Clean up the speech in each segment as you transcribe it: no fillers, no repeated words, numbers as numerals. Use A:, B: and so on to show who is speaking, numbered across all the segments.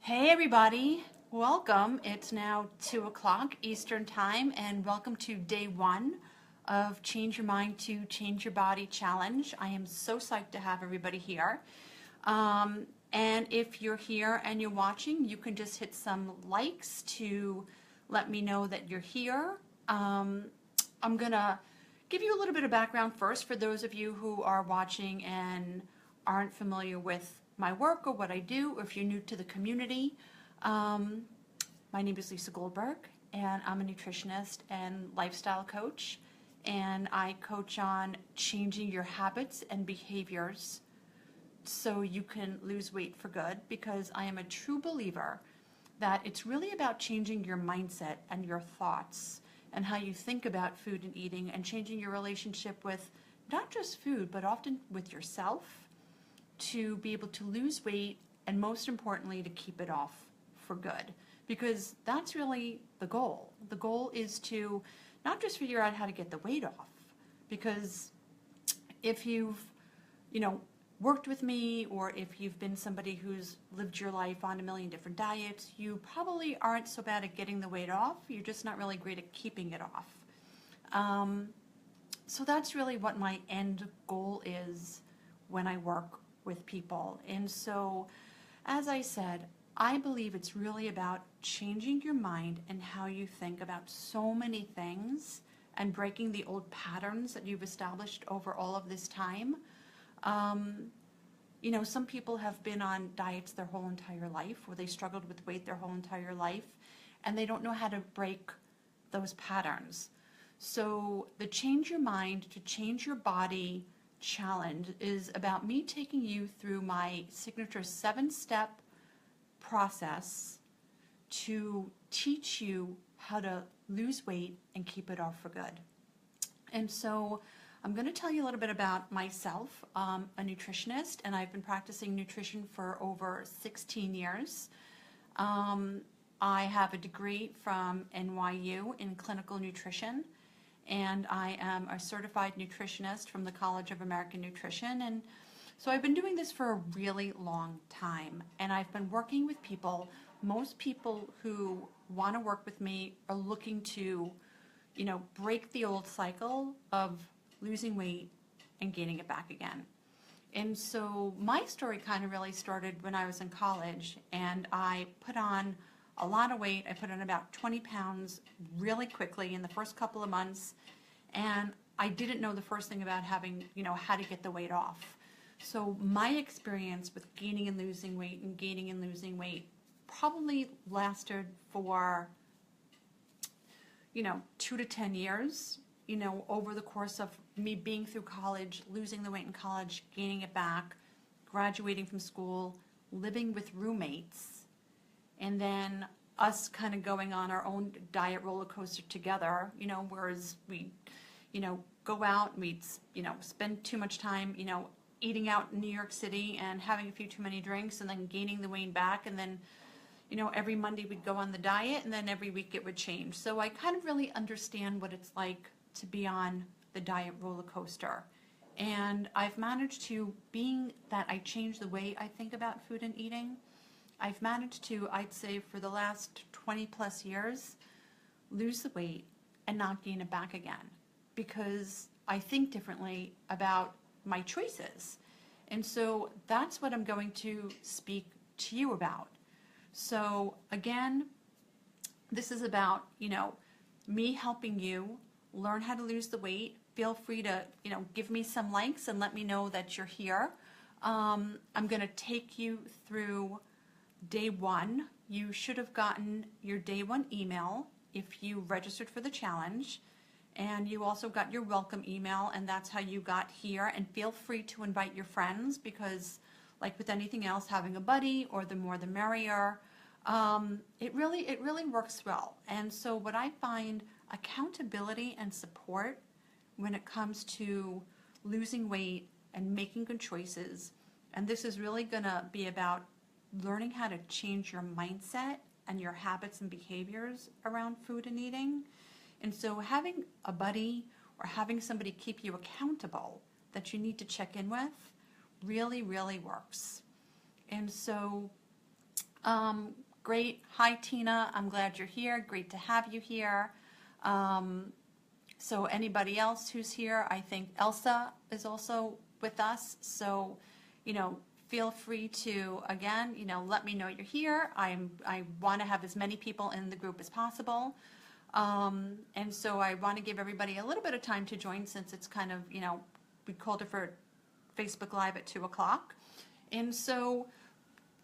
A: Hey everybody, welcome. It's now 2 o'clock Eastern Time and welcome to day one of Change Your Mind to Change Your Body Challenge. I am so psyched to have everybody here. And if you're here and you're watching, you can just hit some likes to let me know that you're here. I'm gonna give you a little bit of background first for those of you who are watching and aren't familiar with my work or what I do, or if you're new to the community. My name is Lisa Goldberg, and I'm a nutritionist and lifestyle coach, and I coach on changing your habits and behaviors so you can lose weight for good, because I am a true believer that it's really about changing your mindset and your thoughts and how you think about food and eating, and changing your relationship with not just food, but often with yourself, to be able to lose weight, and most importantly, to keep it off for good. Because that's really the goal. The goal is to not just figure out how to get the weight off, because if you've, worked with me, or if you've been somebody who's lived your life on a million different diets, you probably aren't so bad at getting the weight off. You're just not really great at keeping it off. So that's really what my end goal is when I work with people. And so, as I said, I believe it's really about changing your mind and how you think about so many things, and breaking the old patterns that you've established over all of this time. Some people have been on diets their whole entire life, or they struggled with weight their whole entire life, and they don't know how to break those patterns. So the Change Your Mind to Change Your Body challenge is about me taking you through my signature 7-step process to teach you how to lose weight and keep it off for good. And so I'm going to tell you a little bit about myself. I'm a nutritionist, and I've been practicing nutrition for over 16 years. I have a degree from NYU in clinical nutrition, and I am a certified nutritionist from the College of American Nutrition. And so I've been doing this for a really long time, and I've been working with people. Most people who want to work with me are looking to, break the old cycle of losing weight and gaining it back again. And so my story kind of really started when I was in college, and I put on a lot of weight. I put on about 20 pounds really quickly in the first couple of months, and I didn't know the first thing about having, how to get the weight off. So my experience with gaining and losing weight and gaining and losing weight probably lasted for, 2 to 10 years, over the course of me being through college, losing the weight in college, gaining it back, graduating from school, living with roommates, and then us kind of going on our own diet roller coaster together, whereas we, go out and we'd, spend too much time, eating out in New York City and having a few too many drinks, and then gaining the weight back, and then, every Monday we'd go on the diet, and then every week it would change. So I kind of really understand what it's like to be on the diet roller coaster. And I've managed to, being that I changed the way I think about food and eating, I've managed to, I'd say for the last 20 plus years, lose the weight and not gain it back again, because I think differently about my choices. And so that's what I'm going to speak to you about. So again, this is about, me helping you learn how to lose the weight. Feel free to, give me some likes and let me know that you're here. I'm going to take you through day one. You should have gotten your day one email if you registered for the challenge, and you also got your welcome email, and that's how you got here. And feel free to invite your friends, because like with anything else, having a buddy, or the more the merrier, it really works well. And so what I find, accountability and support when it comes to losing weight and making good choices, and this is really going to be about learning how to change your mindset and your habits and behaviors around food and eating. And so having a buddy or having somebody keep you accountable that you need to check in with really works. And so Great. Hi, Tina. I'm glad you're here. Great to have you here. So anybody else who's here, I think Elsa is also with us. So, feel free to, again, let me know you're here. I want to have as many people in the group as possible. And so I want to give everybody a little bit of time to join, since it's kind of, we called it for Facebook Live at 2 o'clock. And so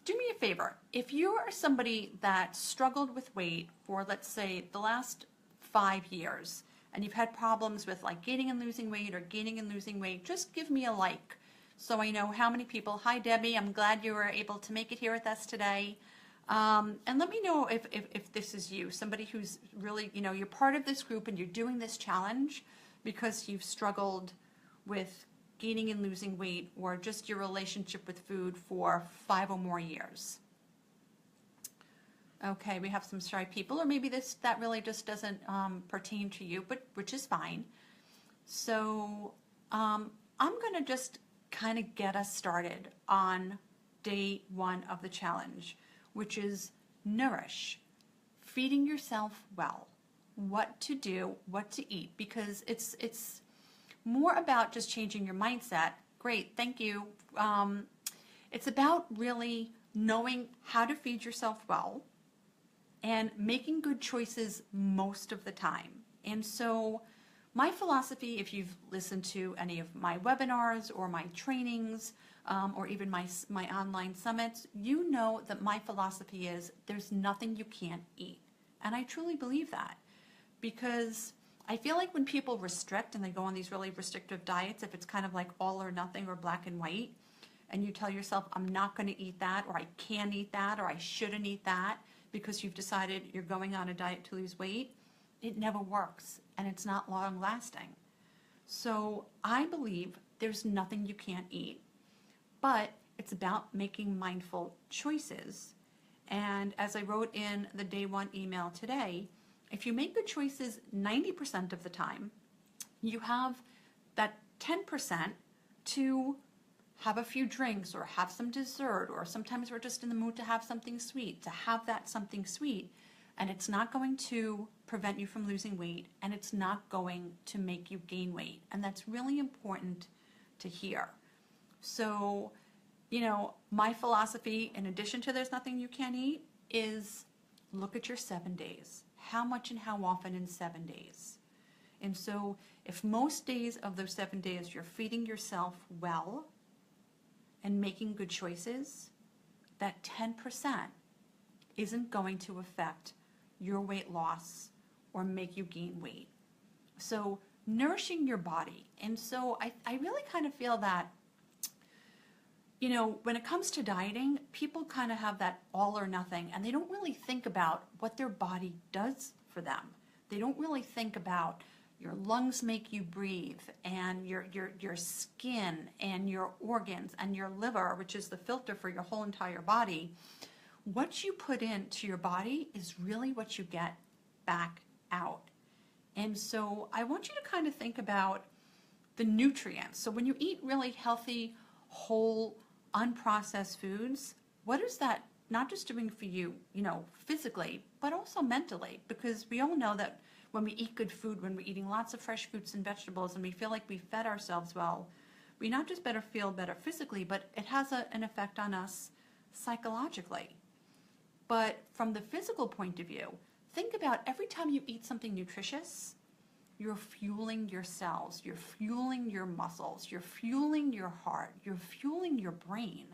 A: do me a favor. If you are somebody that struggled with weight for, let's say, the last 5 years, and you've had problems with like gaining and losing weight or gaining and losing weight, just give me a like so I know how many people. Hi, Debbie. I'm glad you were able to make it here with us today. And let me know if this is you, somebody who's really, you're part of this group and you're doing this challenge because you've struggled with gaining and losing weight, or just your relationship with food for 5 or more years. Okay, we have some shy people, or maybe that really just doesn't pertain to you, but which is fine. So I'm going to just kind of get us started on day 1 of the challenge, which is nourish, feeding yourself well, what to do, what to eat, because it's more about just changing your mindset. Great, thank you. It's about really knowing how to feed yourself well and making good choices most of the time. And so my philosophy, if you've listened to any of my webinars or my trainings, or even my online summits, you know that my philosophy is there's nothing you can't eat. And I truly believe that, because I feel like when people restrict and they go on these really restrictive diets, if it's kind of like all or nothing or black and white, and you tell yourself, I'm not going to eat that, or I can't eat that, or I shouldn't eat that, because you've decided you're going on a diet to lose weight, it never works, and it's not long lasting. So I believe there's nothing you can't eat, but it's about making mindful choices. And as I wrote in the day 1 email today, if you make good choices 90% of the time, you have that 10% to have a few drinks or have some dessert, or sometimes we're just in the mood to have something sweet, to have that something sweet, and it's not going to prevent you from losing weight, and it's not going to make you gain weight. And that's really important to hear. So, my philosophy, in addition to there's nothing you can't eat, is look at your 7 days. How much and how often in 7 days? And so if most days of those 7 days you're feeding yourself well and making good choices, that 10% isn't going to affect your weight loss or make you gain weight. So nourishing your body. And so I really kind of feel that, when it comes to dieting, people kind of have that all or nothing, and they don't really think about what their body does for them. They don't really think about your lungs make you breathe, and your skin and your organs and your liver, which is the filter for your whole entire body. What you put into your body is really what you get back out. And so I want you to kind of think about the nutrients. So when you eat really healthy, whole, unprocessed foods, what is that not just doing for you, physically, but also mentally? Because we all know that when we eat good food, when we're eating lots of fresh fruits and vegetables, and we feel like we fed ourselves well, we not just feel better physically, but it has an effect on us psychologically. But from the physical point of view, think about every time you eat something nutritious, you're fueling your cells, you're fueling your muscles, you're fueling your heart, you're fueling your brain.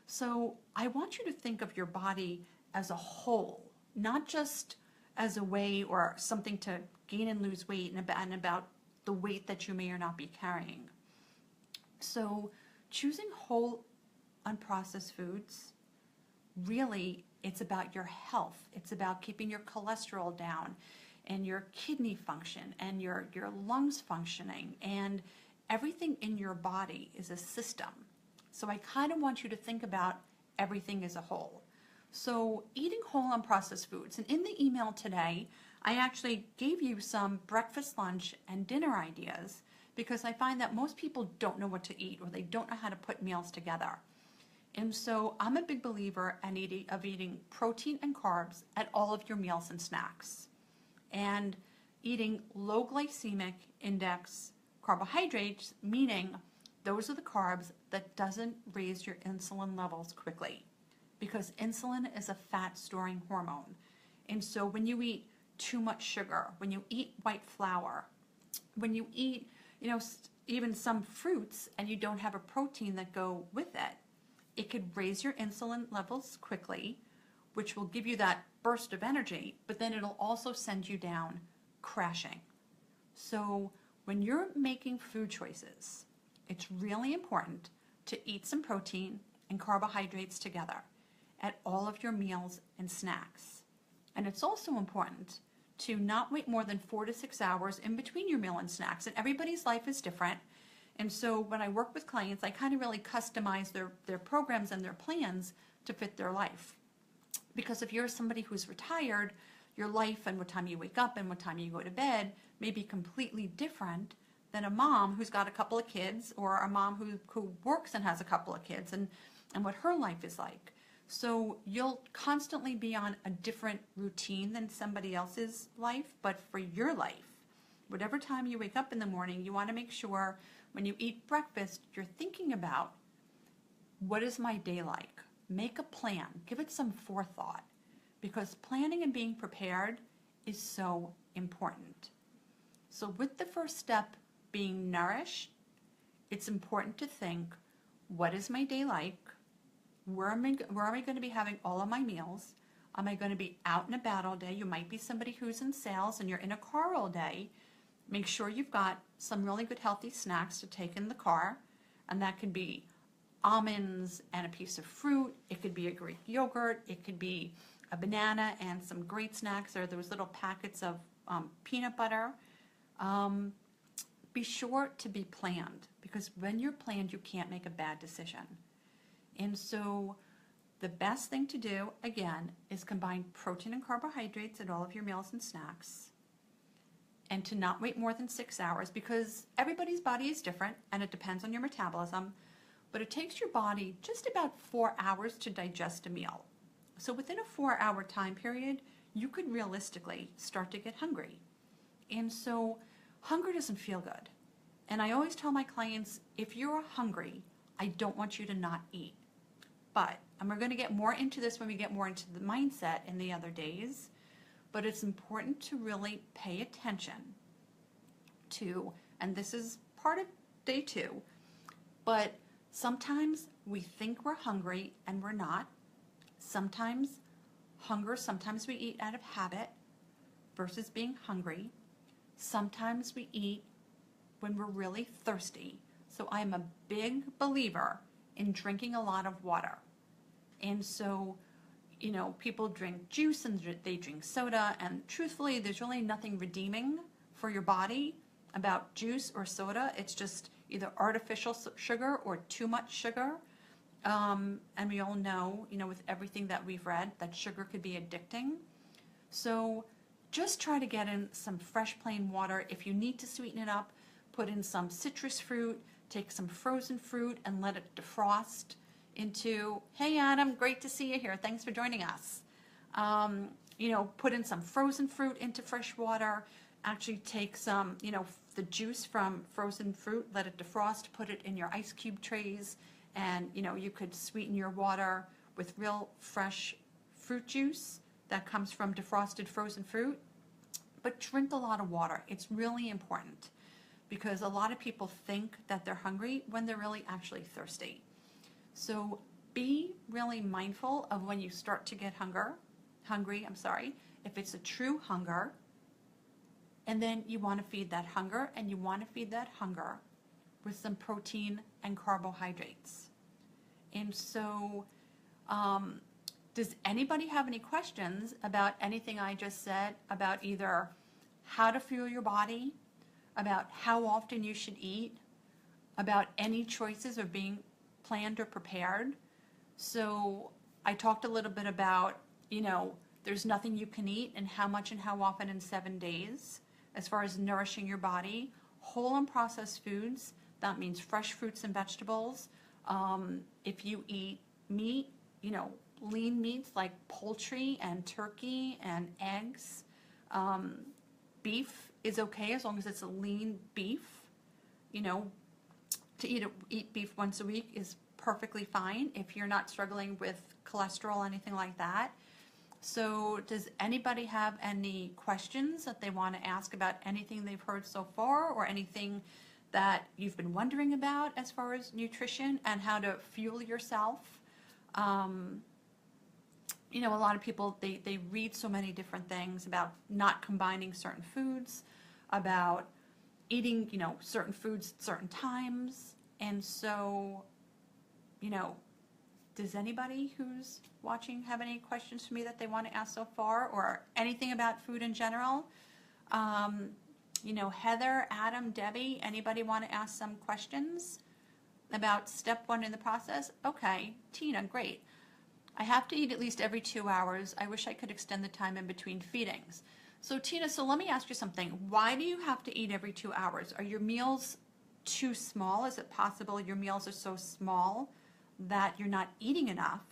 A: So I want you to think of your body as a whole, not just as a way or something to gain and lose weight and about the weight that you may or not be carrying. So choosing whole, unprocessed foods, really, it's about your health. It's about keeping your cholesterol down, and your kidney function, and your lungs functioning, and everything in your body is a system. So I kind of want you to think about everything as a whole. So eating whole unprocessed foods. And in the email today, I actually gave you some breakfast, lunch, and dinner ideas, because I find that most people don't know what to eat, or they don't know how to put meals together. And so I'm a big believer in eating protein and carbs at all of your meals and snacks. And eating low glycemic index carbohydrates, meaning those are the carbs that doesn't raise your insulin levels quickly, because insulin is a fat storing hormone. And so when you eat too much sugar, when you eat white flour, when you eat, even some fruits and you don't have a protein that go with it, it could raise your insulin levels quickly, which will give you that burst of energy, but then it'll also send you down crashing. So when you're making food choices, it's really important to eat some protein and carbohydrates together at all of your meals and snacks. And it's also important to not wait more than 4 to 6 hours in between your meal and snacks. And everybody's life is different. And so when I work with clients, I kind of really customize their programs and their plans to fit their life. Because if you're somebody who's retired, your life and what time you wake up and what time you go to bed may be completely different than a mom who's got a couple of kids, or a mom who works and has a couple of kids, and what her life is like. So you'll constantly be on a different routine than somebody else's life, but for your life, whatever time you wake up in the morning, you want to make sure when you eat breakfast, you're thinking about, what is my day like? Make a plan. Give it some forethought, because planning and being prepared is so important. So with the first step being nourished, it's important to think, what is my day like? Where am I going to be having all of my meals? Am I going to be out and about all day? You might be somebody who's in sales and you're in a car all day. Make sure you've got some really good healthy snacks to take in the car, and that could be almonds and a piece of fruit. It could be a Greek yogurt. It could be a banana and some great snacks, or those little packets of peanut butter. Be sure to be planned, because when you're planned, you can't make a bad decision. And so the best thing to do, again, is combine protein and carbohydrates at all of your meals and snacks, and to not wait more than 6 hours, because everybody's body is different and it depends on your metabolism, but it takes your body just about 4 hours to digest a meal. So within a 4-hour time period, you could realistically start to get hungry. And so hunger doesn't feel good. And I always tell my clients, if you're hungry, I don't want you to not eat. But, and we're going to get more into this when we get more into the mindset in the other days, but it's important to really pay attention to, and this is part of day 2, but sometimes we think we're hungry and we're not. Sometimes we eat out of habit versus being hungry. Sometimes we eat when we're really thirsty. So I'm a big believer in drinking a lot of water. And so, people drink juice and they drink soda, and truthfully, there's really nothing redeeming for your body about juice or soda. It's just either artificial sugar or too much sugar. And we all know, with everything that we've read, that sugar could be addicting. So just try to get in some fresh plain water. If you need to sweeten it up, put in some citrus fruit, take some frozen fruit and let it defrost into, hey Adam, great to see you here. Thanks for joining us. Put in some frozen fruit into fresh water. Actually take some, the juice from frozen fruit, let it defrost, put it in your ice cube trays, and you could sweeten your water with real fresh fruit juice that comes from defrosted frozen fruit. But drink a lot of water. It's really important, because a lot of people think that they're hungry when they're really actually thirsty. So be really mindful of when you start to get hungry, if it's a true hunger, and then you want to feed that hunger, and you want to feed that hunger with some protein and carbohydrates. And so, does anybody have any questions about anything I just said, about either how to fuel your body, about how often you should eat, about any choices of being planned or prepared? So I talked a little bit about, there's nothing you can eat and how much and how often in 7 days as far as nourishing your body. Whole and processed foods, that means fresh fruits and vegetables. If you eat meat, lean meats like poultry and turkey and eggs. Beef is okay as long as it's a lean beef. To eat beef once a week is perfectly fine if you're not struggling with cholesterol or anything like that. So does anybody have any questions that they want to ask about anything they've heard so far, or anything that you've been wondering about as far as nutrition and how to fuel yourself? A lot of people, they read so many different things about not combining certain foods, about eating, certain foods at certain times. And so, does anybody who's watching have any questions for me that they want to ask so far, or anything about food in general? Heather, Adam, Debbie, anybody want to ask some questions about step 1 in the process? Okay, Tina, great. I have to eat at least every 2 hours. I wish I could extend the time in between feedings. So Tina, let me ask you something. Why do you have to eat every 2 hours? Are your meals too small? Is it possible your meals are so small that you're not eating enough,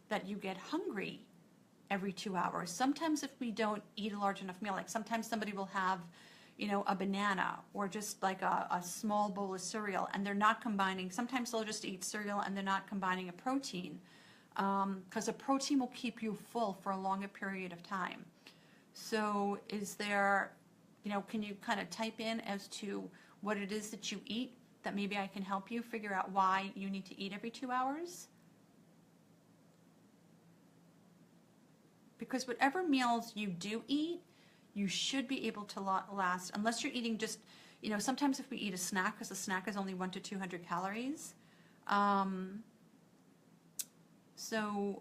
A: that you get hungry every 2 hours? Sometimes if we don't eat a large enough meal, like sometimes somebody will have, a banana or just like a small bowl of cereal, and they're not combining. Sometimes they'll just eat cereal and they're not combining a protein, because a protein will keep you full for a longer period of time. So is there, can you kind of type in as to what it is that you eat, that maybe I can help you figure out why you need to eat every 2 hours? Because whatever meals you do eat, you should be able to last, unless you're eating just, sometimes if we eat a snack, because a snack is only 100 to 200 calories. So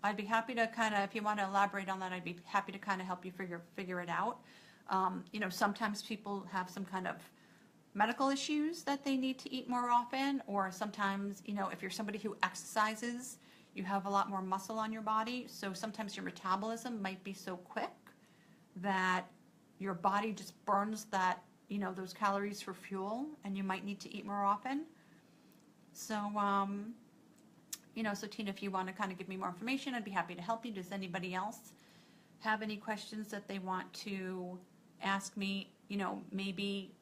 A: I'd be happy to if you want to elaborate on that, I'd be happy to kind of help you figure it out. Sometimes people have some kind of medical issues that they need to eat more often, or sometimes, if you're somebody who exercises, you have a lot more muscle on your body, so sometimes your metabolism might be so quick that your body just burns those calories for fuel, and you might need to eat more often. So, so Tina, if you want to kind of give me more information, I'd be happy to help you. Does anybody else have any questions that they want to ask me, maybe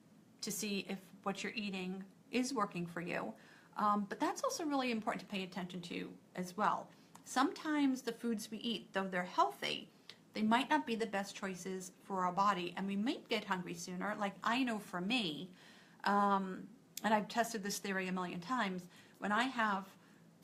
A: to see if what you're eating is working for you? But that's also really important to pay attention to as well. Sometimes the foods we eat, though they're healthy, they might not be the best choices for our body, and we might get hungry sooner. Like I know for me, and I've tested this theory a million times, when I have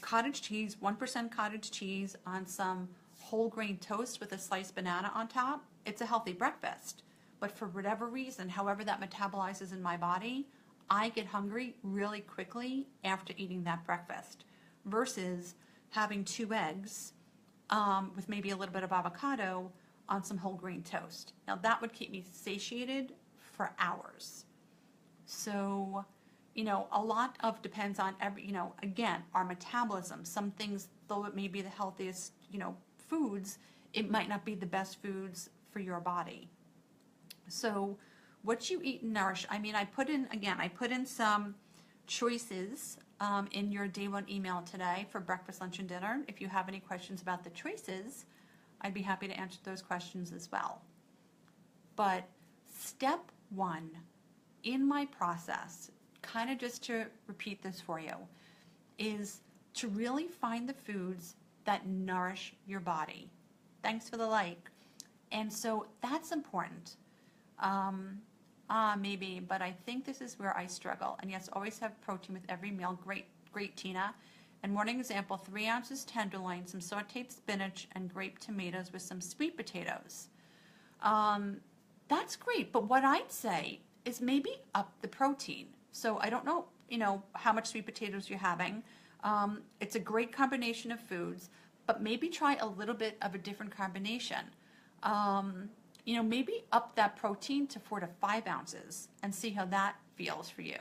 A: cottage cheese, 1% cottage cheese on some whole grain toast with a sliced banana on top, it's a healthy breakfast. But for whatever reason, however that metabolizes in my body, I get hungry really quickly after eating that breakfast, versus having 2 eggs with maybe a little bit of avocado on some whole grain toast. Now that would keep me satiated for hours. So, a lot of depends on again, our metabolism. Some things, though it may be the healthiest, foods, it might not be the best foods for your body. So what you eat and nourish, I put in some choices in your day 1 email today for breakfast, lunch, and dinner. If you have any questions about the choices, I'd be happy to answer those questions as well. But step 1 in my process, kind of just to repeat this for you, is to really find the foods that nourish your body. Thanks for the like. And so that's important. Maybe, but I think this is where I struggle. And yes, always have protein with every meal. Great, Tina. And morning example, 3 ounces tenderloin, some sauteed spinach, and grape tomatoes with some sweet potatoes. That's great, but what I'd say is maybe up the protein. So I don't know, how much sweet potatoes you're having. It's a great combination of foods, but maybe try a little bit of a different combination. Maybe up that protein to 4 to 5 ounces and see how that feels for you.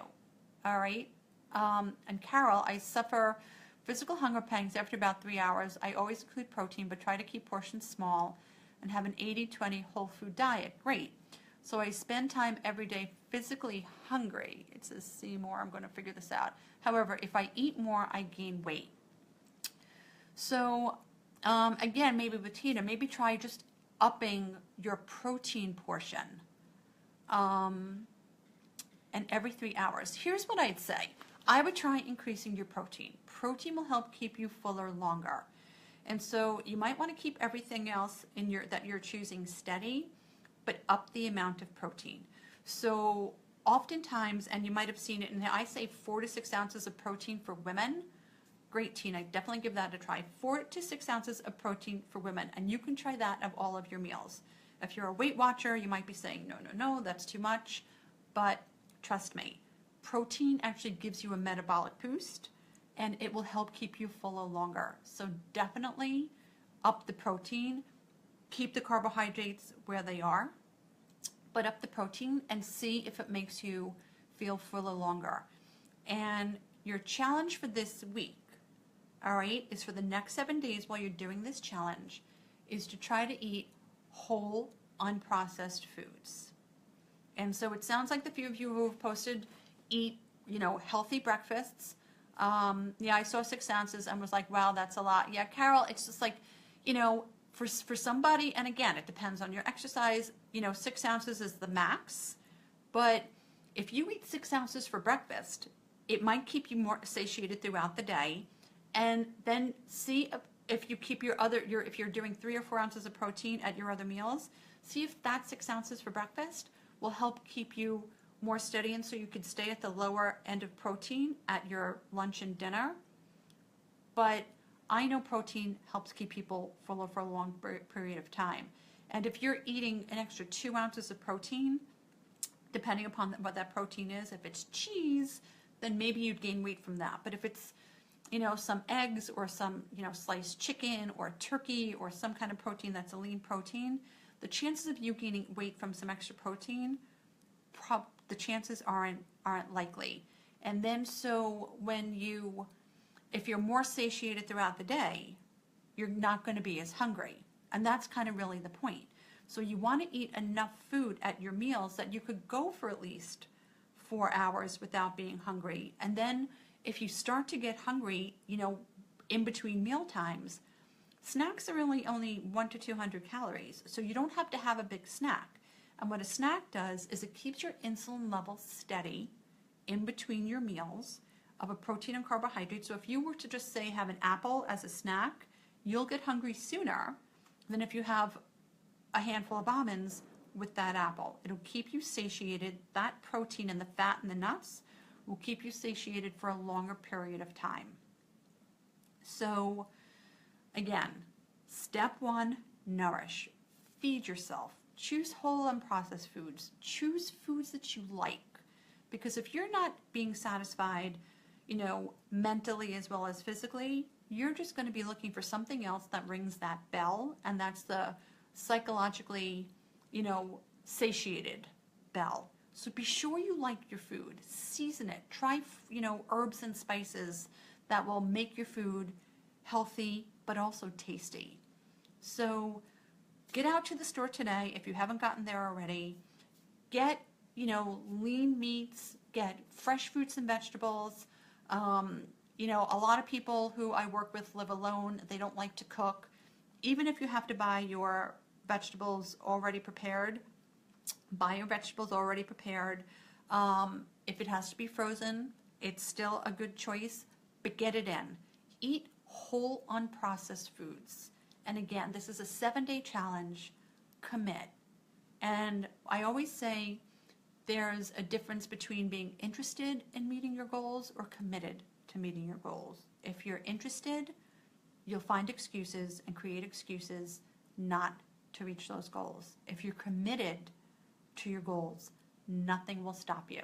A: All right? And Carol, I suffer physical hunger pangs after about 3 hours. I always include protein, but try to keep portions small and have an 80-20 whole food diet. Great. So I spend time every day physically hungry. It says see more. I'm going to figure this out. However, if I eat more, I gain weight. So again, maybe with Tina, maybe try just upping your protein portion. And every 3 hours. Here's what I'd say. I would try increasing your protein. Protein will help keep you fuller longer. And so you might want to keep everything else in that you're choosing steady, but up the amount of protein. So oftentimes, and you might have seen it, and I say 4 to 6 ounces of protein for women. Great, Tina, definitely give that a try. 4 to 6 ounces of protein for women, and you can try that of all of your meals. If you're a Weight Watcher, you might be saying, no, that's too much, but trust me, protein actually gives you a metabolic boost, and it will help keep you fuller longer. So definitely up the protein, keep the carbohydrates where they are, but up the protein and see if it makes you feel fuller longer. And your challenge for this week, all right, is for the next 7 days while you're doing this challenge, is to try to eat whole, unprocessed foods. And so it sounds like the few of you who have posted eat, healthy breakfasts. Yeah, I saw 6 ounces and was like, wow, that's a lot. Yeah, Carol, it's just like, for somebody, and again, it depends on your exercise, 6 ounces is the max. But if you eat 6 ounces for breakfast, it might keep you more satiated throughout the day. And then see if you keep if you're doing 3 or 4 ounces of protein at your other meals, see if that 6 ounces for breakfast will help keep you more steady, and so you could stay at the lower end of protein at your lunch and dinner. But I know protein helps keep people fuller for a long period of time. And if you're eating an extra 2 ounces of protein, depending upon what that protein is, if it's cheese, then maybe you'd gain weight from that. But if it's some eggs or some, sliced chicken or turkey or some kind of protein that's a lean protein, the chances of you gaining weight from some extra protein, the chances aren't likely. And then so if you're more satiated throughout the day, you're not going to be as hungry. And that's kind of really the point. So you want to eat enough food at your meals that you could go for at least 4 hours without being hungry. And then if you start to get hungry, in between meal times, snacks are really only 100 to 200 calories. So you don't have to have a big snack. And what a snack does is it keeps your insulin level steady in between your meals of a protein and carbohydrate. So if you were to just say have an apple as a snack, you'll get hungry sooner than if you have a handful of almonds with that apple. It'll keep you satiated. That protein and the fat and the nuts will keep you satiated for a longer period of time. So again, step 1, nourish. Feed yourself. Choose whole unprocessed foods. Choose foods that you like. Because if you're not being satisfied, mentally as well as physically, you're just going to be looking for something else that rings that bell, and that's the psychologically, satiated bell. So be sure you like your food. Season it. Try, herbs and spices that will make your food healthy but also tasty. So get out to the store today if you haven't gotten there already. Get, lean meats. Get fresh fruits and vegetables. A lot of people who I work with live alone. They don't like to cook. Even if you have to buy your vegetables already prepared, buy your vegetables already prepared. If it has to be frozen, it's still a good choice, but get it in. Eat whole, unprocessed foods. And again, this is a 7-day challenge. Commit. And I always say there's a difference between being interested in meeting your goals or committed to meeting your goals. If you're interested, you'll find excuses and create excuses not to reach those goals. If you're committed to your goals, nothing will stop you.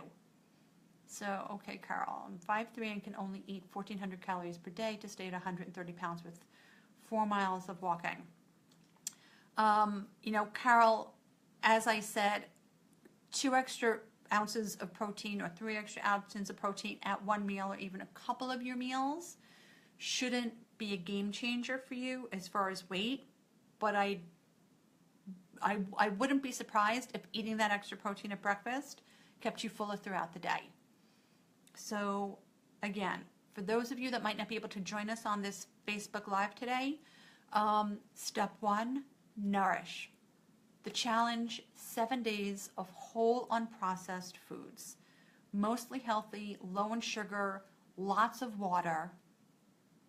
A: So, okay, Carol, I'm 5'3" and can only eat 1,400 calories per day to stay at 130 pounds with 4 miles of walking. Carol, as I said, 2 extra ounces of protein or 3 extra ounces of protein at one meal or even a couple of your meals shouldn't be a game changer for you as far as weight, but I wouldn't be surprised if eating that extra protein at breakfast kept you fuller throughout the day. So again, for those of you that might not be able to join us on this Facebook Live today. Step 1, nourish. The challenge, 7 days of whole unprocessed foods. Mostly healthy, low in sugar, lots of water.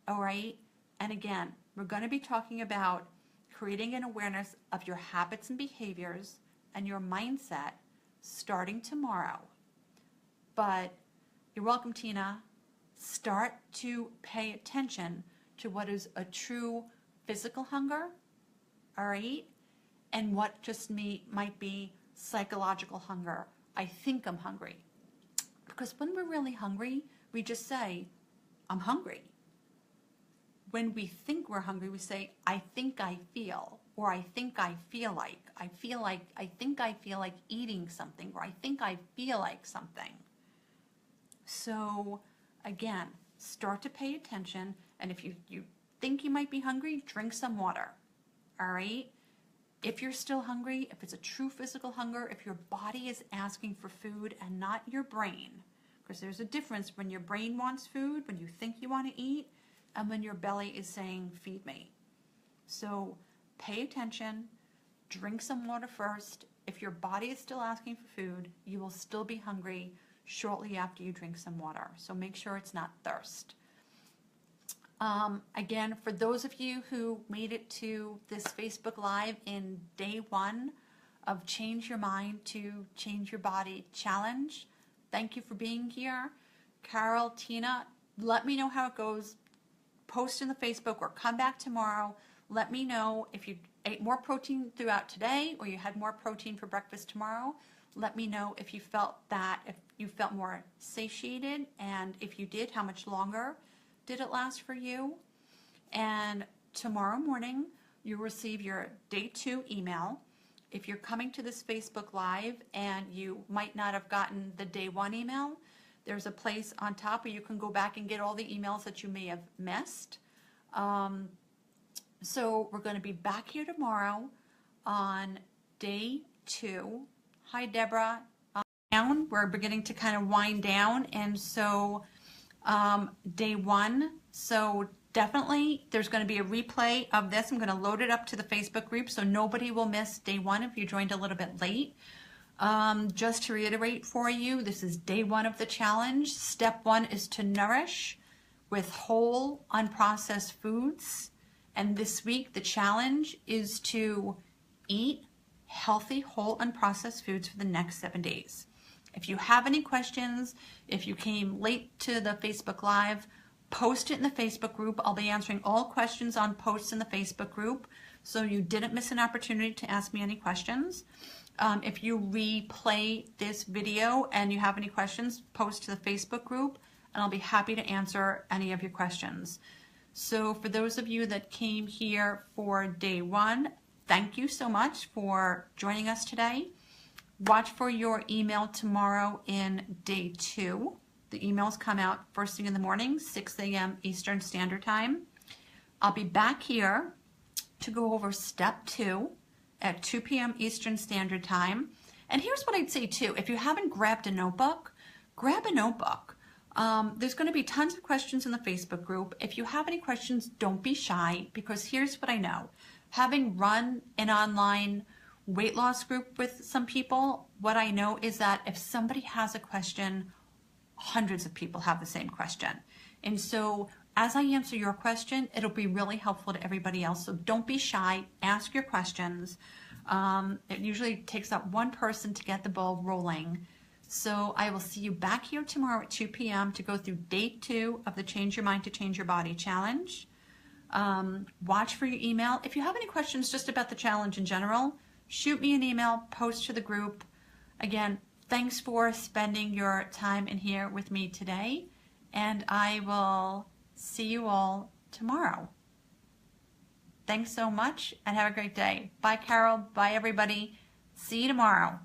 A: All right? And again, we're going to be talking about creating an awareness of your habits and behaviors and your mindset starting tomorrow. But you're welcome, Tina. Start to pay attention to what is a true physical hunger, all right? And what just might be psychological hunger. I think I'm hungry. Because when we're really hungry, we just say, I'm hungry. When we think we're hungry, we say, I think I feel, or I think I feel like, I think I feel like eating something, or I think I feel like something. So again, start to pay attention, and if you think you might be hungry, drink some water, all right? If you're still hungry, if it's a true physical hunger, if your body is asking for food and not your brain, because there's a difference when your brain wants food, when you think you want to eat, and when your belly is saying, feed me. So pay attention, drink some water first. If your body is still asking for food, you will still be hungry shortly after you drink some water. So make sure it's not thirst. Again, for those of you who made it to this Facebook Live in day 1 of Change Your Mind to Change Your Body Challenge, thank you for being here. Carol, Tina, let me know how it goes. Post in the Facebook or come back tomorrow. Let me know if you ate more protein throughout today or you had more protein for breakfast tomorrow. Let me know if you felt that, if you felt more satiated, and if you did, how much longer did it last for you. And tomorrow morning, you'll receive your day 2 email. If you're coming to this Facebook Live and you might not have gotten the day 1 email, there's a place on top where you can go back and get all the emails that you may have missed. So we're going to be back here tomorrow on day 2. Hi, Deborah. We're beginning to kind of wind down, and so day 1. So definitely there's going to be a replay of this. I'm going to load it up to the Facebook group so nobody will miss day 1 if you joined a little bit late. Just to reiterate for you, this is day 1 of the challenge. Step 1 is to nourish with whole, unprocessed foods. And this week, the challenge is to eat healthy, whole, unprocessed foods for the next 7 days. If you have any questions, if you came late to the Facebook Live, post it in the Facebook group. I'll be answering all questions on posts in the Facebook group, so you didn't miss an opportunity to ask me any questions. If you replay this video and you have any questions, post to the Facebook group, and I'll be happy to answer any of your questions. So for those of you that came here for day 1, thank you so much for joining us today. Watch for your email tomorrow in day 2. The emails come out first thing in the morning, 6 a.m. Eastern Standard Time. I'll be back here to go over step 2 at 2 p.m. Eastern Standard Time. And here's what I'd say too. If you haven't grabbed a notebook, grab a notebook. There's going to be tons of questions in the Facebook group. If you have any questions, don't be shy, because here's what I know. Having run an online weight loss group with some people, what I know is that if somebody has a question, hundreds of people have the same question. And so as I answer your question, it'll be really helpful to everybody else. So don't be shy, ask your questions. It usually takes up one person to get the ball rolling. So I will see you back here tomorrow at 2 p.m. to go through day 2 of the Change Your Mind to Change Your Body challenge. Watch for your email. If you have any questions just about the challenge in general, shoot me an email, post to the group. Again, thanks for spending your time in here with me today, and I will see you all tomorrow. Thanks so much and have a great day. Bye, Carol. Bye, everybody. See you tomorrow.